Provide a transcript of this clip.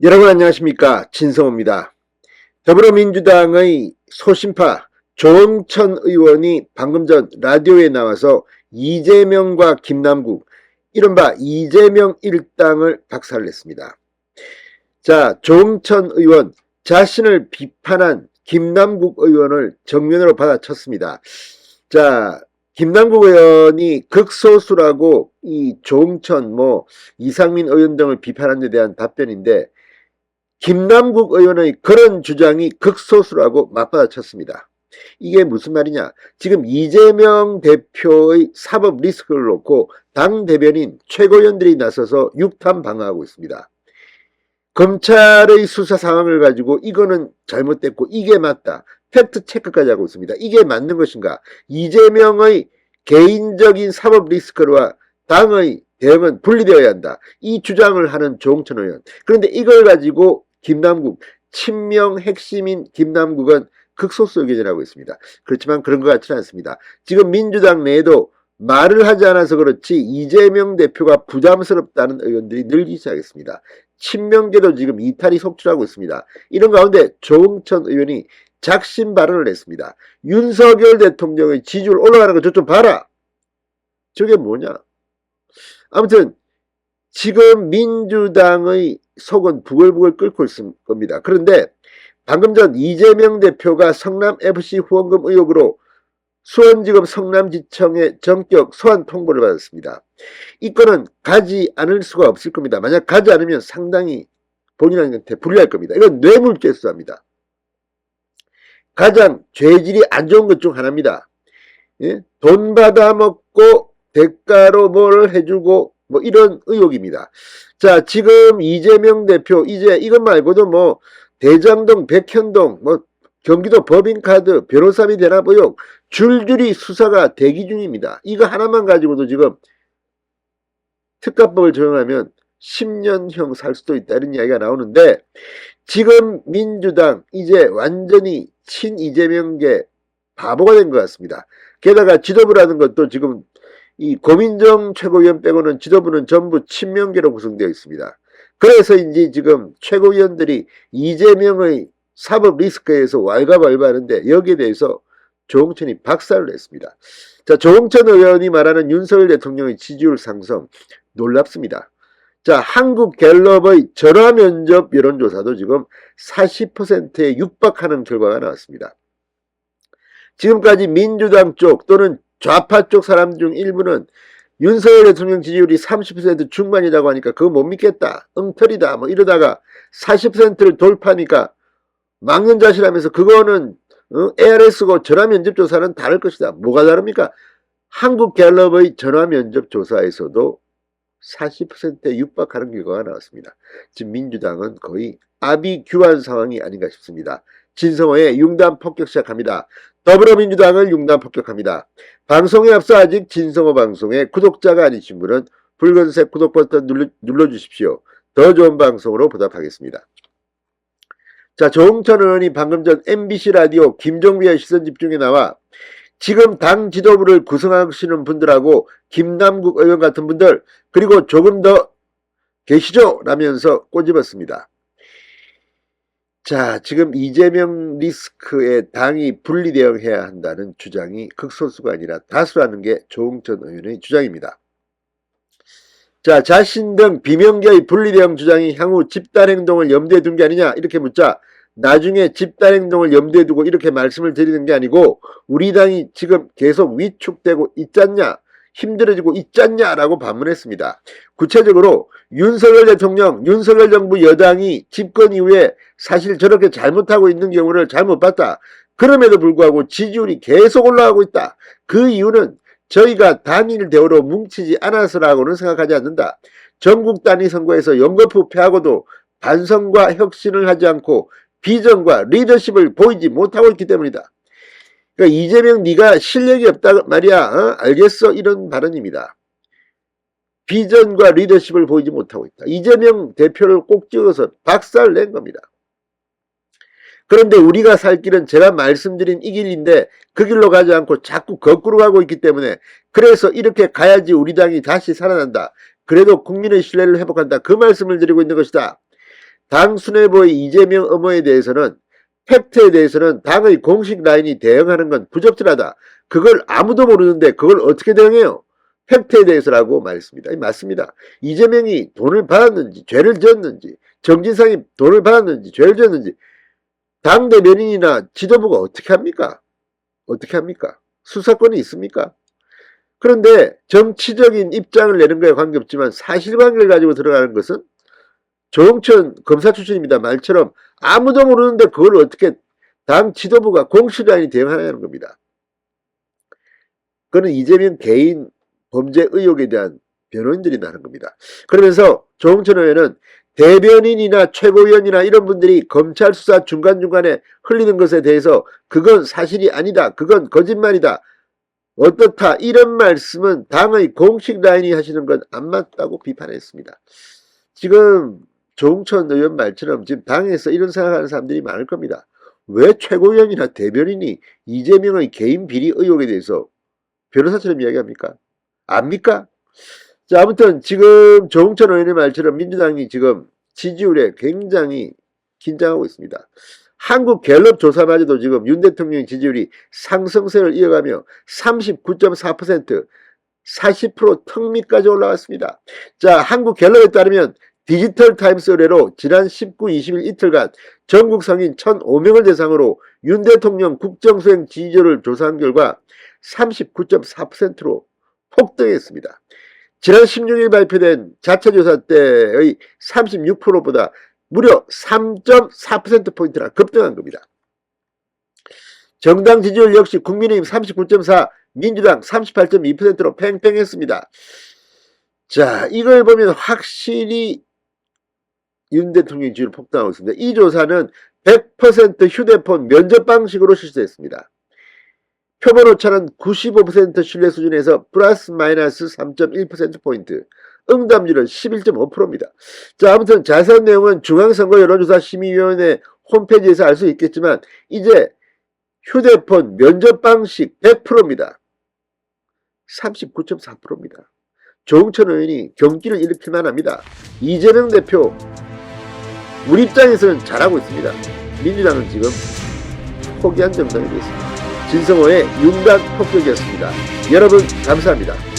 여러분 안녕하십니까, 진성호입니다. 더불어민주당의 소신파 조응천 의원이 방금 전 라디오에 나와서 이재명과 김남국, 이른바 이재명 일당을 박살냈습니다. 자, 조응천 의원 자신을 비판한 김남국 의원을 정면으로 받아쳤습니다. 자, 김남국 의원이 극소수라고 이 조응천 이상민 의원 등을 비판한 데 대한 답변인데, 김남국 의원의 그런 주장이 극소수라고 맞받아쳤습니다. 이게 무슨 말이냐? 지금 이재명 대표의 사법 리스크를 놓고 당 대변인 최고위원들이 나서서 육탄 방어하고 있습니다. 검찰의 수사 상황을 가지고 이거는 잘못됐고 이게 맞다, 팩트 체크까지 하고 있습니다. 이게 맞는 것인가? 이재명의 개인적인 사법 리스크와 당의 대응은 분리되어야 한다, 이 주장을 하는 조응천 의원. 그런데 이걸 가지고 김남국, 친명 핵심인 김남국은 극소수 의견이라고 있습니다. 그렇지만 그런 것 같지는 않습니다. 지금 민주당 내에도 말을 하지 않아서 그렇지 이재명 대표가 부담스럽다는 의원들이 늘기 시작했습니다. 친명계도 지금 이탈이 속출하고 있습니다. 이런 가운데 조응천 의원이 작심 발언을 했습니다. 윤석열 대통령의 지지율 올라가는 거 저 좀 봐라. 저게 뭐냐? 아무튼 지금 민주당의 속은 부글부글 끓고 있을 겁니다. 그런데 방금 전 이재명 대표가 성남FC 후원금 의혹으로 수원지검 성남지청의 전격 소환 통보를 받았습니다. 이 건은 가지 않을 수가 없을 겁니다. 만약 가지 않으면 상당히 본인한테 불리할 겁니다. 이건 뇌물죄 수사입니다. 가장 죄질이 안 좋은 것 중 하나입니다. 예? 돈 받아먹고 대가로 뭘 해주고 이런 의혹입니다. 자, 지금 이재명 대표 이제 이것 말고도 대장동, 백현동, 경기도 법인카드, 변호사비 대납 의혹 줄줄이 수사가 대기 중입니다. 이거 하나만 가지고도 지금 특가법을 적용하면 10년형 살 수도 있다, 이런 이야기가 나오는데, 지금 민주당 이제 완전히 친 이재명계 바보가 된 것 같습니다. 게다가 지도부라는 것도 지금 이 고민정 최고위원 빼고는 지도부는 전부 친명계로 구성되어 있습니다. 그래서인지 지금 최고위원들이 이재명의 사법 리스크에서 왈가왈부하는데, 여기에 대해서 조응천이 박살을 냈습니다. 자, 조응천 의원이 말하는 윤석열 대통령의 지지율 상승 놀랍습니다. 자, 한국갤럽의 전화면접 여론조사도 지금 40%에 육박하는 결과가 나왔습니다. 지금까지 민주당 쪽 또는 좌파 쪽 사람 중 일부는 윤석열 대통령 지지율이 30% 중반이라고 하니까 그거 못 믿겠다, 엉터리다 이러다가 40%를 돌파하니까 망연자실하면서 그거는 ARS고 전화면접조사는 다를 것이다. 뭐가 다릅니까? 한국갤럽의 전화면접조사에서도 40%에 육박하는 결과가 나왔습니다. 지금 민주당은 거의 아비규환 상황이 아닌가 싶습니다. 진성호의 융단 폭격 시작합니다. 더불어민주당을 융단 폭격합니다. 방송에 앞서 아직 진성호 방송에 구독자가 아니신 분은 붉은색 구독 버튼 눌러주십시오. 더 좋은 방송으로 보답하겠습니다. 자, 조응천 의원이 방금 전 MBC 라디오 김종비의 시선집중에 나와 지금 당 지도부를 구성하시는 분들하고 김남국 의원 같은 분들 그리고 조금 더 계시죠? 라면서 꼬집었습니다. 자, 지금 이재명 리스크에 당이 분리 대응해야 한다는 주장이 극소수가 아니라 다수라는 게 조응천 의원의 주장입니다. 자, 자신 등 비명계의 분리 대응 주장이 향후 집단행동을 염두에 둔 게 아니냐 이렇게 묻자, 나중에 집단행동을 염두에 두고 이렇게 말씀을 드리는 게 아니고 우리 당이 지금 계속 위축되고 있잖냐, 힘들어지고 있잖냐라고 반문했습니다. 구체적으로 윤석열 대통령, 윤석열 정부 여당이 집권 이후에 사실 저렇게 잘못하고 있는 경우를 잘못 봤다. 그럼에도 불구하고 지지율이 계속 올라가고 있다. 그 이유는 저희가 단일 대우로 뭉치지 않아서라고는 생각하지 않는다. 전국 단위 선거에서 연거푸 패하고도 반성과 혁신을 하지 않고 비전과 리더십을 보이지 못하고 있기 때문이다. 그러니까 이재명 네가 실력이 없다 말이야. 알겠어? 이런 발언입니다. 비전과 리더십을 보이지 못하고 있다. 이재명 대표를 꼭 찍어서 박살 낸 겁니다. 그런데 우리가 살 길은 제가 말씀드린 이 길인데 그 길로 가지 않고 자꾸 거꾸로 가고 있기 때문에, 그래서 이렇게 가야지 우리 당이 다시 살아난다. 그래도 국민의 신뢰를 회복한다. 그 말씀을 드리고 있는 것이다. 당 수뇌부의 이재명 음모에 대해서는 팩트에 대해서는 당의 공식 라인이 대응하는 건 부적절하다. 그걸 아무도 모르는데 그걸 어떻게 대응해요? 팩트에 대해서라고 말했습니다. 맞습니다. 이재명이 돈을 받았는지 죄를 지었는지 정진상이 돈을 받았는지 죄를 지었는지 당 대변인이나 지도부가 어떻게 합니까? 어떻게 합니까? 수사권이 있습니까? 그런데 정치적인 입장을 내는 거에 관계없지만 사실관계를 가지고 들어가는 것은 조홍천 검사 출신입니다. 말처럼 아무도 모르는데 그걸 어떻게 당 지도부가 공식 라인이 대응하냐는 겁니다. 그거는 이재명 개인 범죄 의혹에 대한 변호인들이 나는 겁니다. 그러면서 조홍천 의원은 대변인이나 최고위원이나 이런 분들이 검찰 수사 중간중간에 흘리는 것에 대해서 그건 사실이 아니다. 그건 거짓말이다. 어떻다. 이런 말씀은 당의 공식 라인이 하시는 건 안 맞다고 비판했습니다. 지금 조홍천 의원 말처럼 지금 당에서 이런 생각하는 사람들이 많을 겁니다. 왜 최고위원이나 대변인이 이재명의 개인 비리 의혹에 대해서 변호사처럼 이야기합니까? 압니까? 자, 아무튼 지금 조홍천 의원의 말처럼 민주당이 지금 지지율에 굉장히 긴장하고 있습니다. 한국 갤럽 조사마저도 지금 윤 대통령의 지지율이 상승세를 이어가며 39.4%, 40% 턱 밑까지 올라왔습니다. 자, 한국 갤럽에 따르면 디지털 타임스 의뢰로 지난 19, 20일 이틀간 전국 성인 1,005명을 대상으로 윤 대통령 국정수행 지지율을 조사한 결과 39.4%로 폭등했습니다. 지난 16일 발표된 자체조사 때의 36%보다 무려 3.4%포인트나 급등한 겁니다. 정당 지지율 역시 국민의힘 39.4, 민주당 38.2%로 팽팽했습니다. 자, 이걸 보면 확실히 윤 대통령 지지율 폭등하고 있습니다. 이 조사는 100% 휴대폰 면접 방식으로 실시했습니다. 표본 오차는 95% 신뢰 수준에서 플러스 마이너스 3.1%포인트, 응답률은 11.5%입니다. 자, 아무튼 자세한 내용은 중앙선거 여론조사 심의위원회 홈페이지에서 알 수 있겠지만 이제 휴대폰 면접 방식 100%입니다. 39.4%입니다. 조홍천 의원이 경기를 일으킬 만합니다. 이재명 대표 우리 입장에서는 잘하고 있습니다. 민주당은 지금 포기한 정당이 되어 있습니다. 진성호의 윤곽 폭격이었습니다. 여러분 감사합니다.